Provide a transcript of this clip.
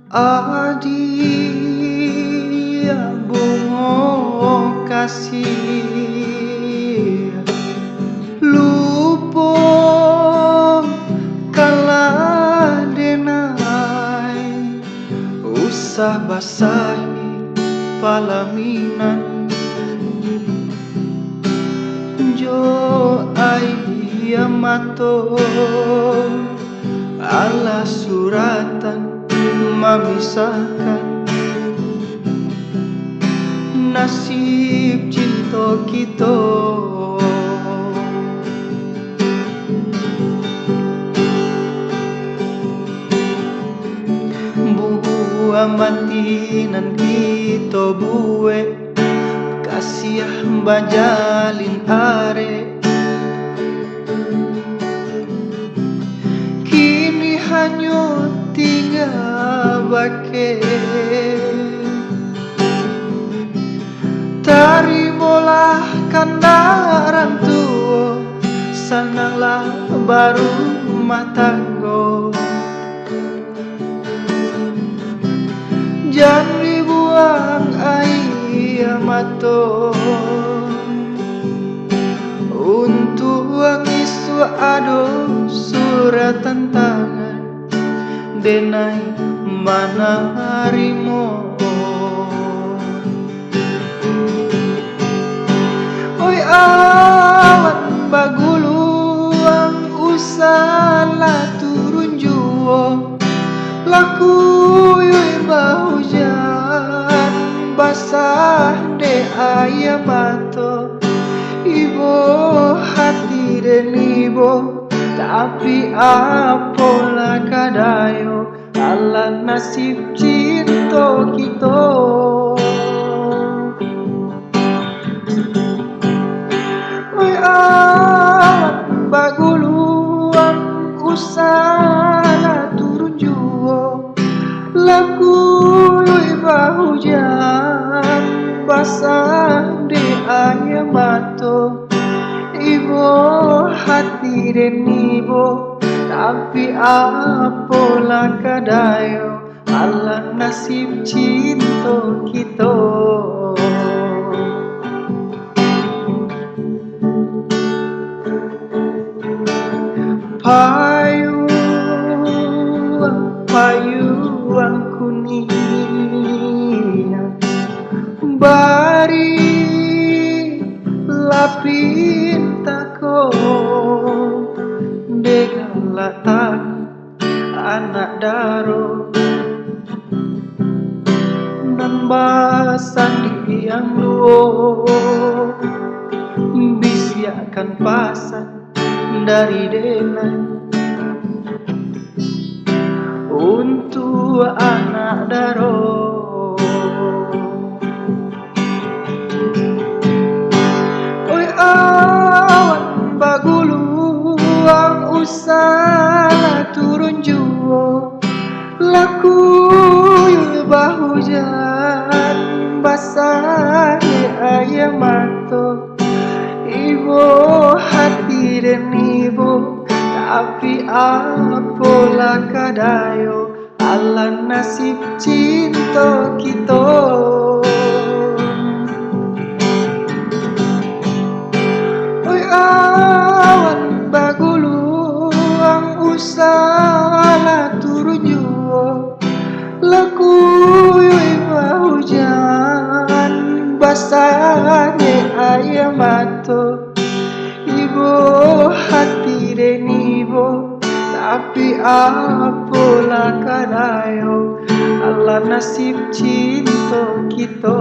Adia bungo kasih lupo kalah denai usah basahi palaminan jo ai mato ala suratan memisahkan nasib cinta kita. Buah mati nan kita buat kasih bajalin are kini hanya tinggal bake tarimalah kandaran tua sananglah baru rumah tangga jangan dibuang air mata untuk isu ado surat tantangan denai mana harimo oi awan baguluang usala turun juo laku yui bahujan basah de ayam mato ibu hati dan ibu tapi apalah kadayo ala nasib cinta kita. Oi awan baguluang usala turun juo laku yui bahujan basah de ayam mato ibu hati dan ibu tapi apalah kadayo ala nasib cinta kita. Payuang kuning bari lapin tako degalatan anak daro dan basan di yang luo bisiakan pasan dari denai untuk anak daro. Oi awan baguluang usala turun juo laku yui bahujan basah ayam mato ibu hati dan ibu tapi apalah kadayo ala nasib cinta kita. Oi awan baguluang usala turun juo laku yui bahujan basah ayam mato ibu hati dan ibu tapi apalah kadayo ala nasib cinta kita.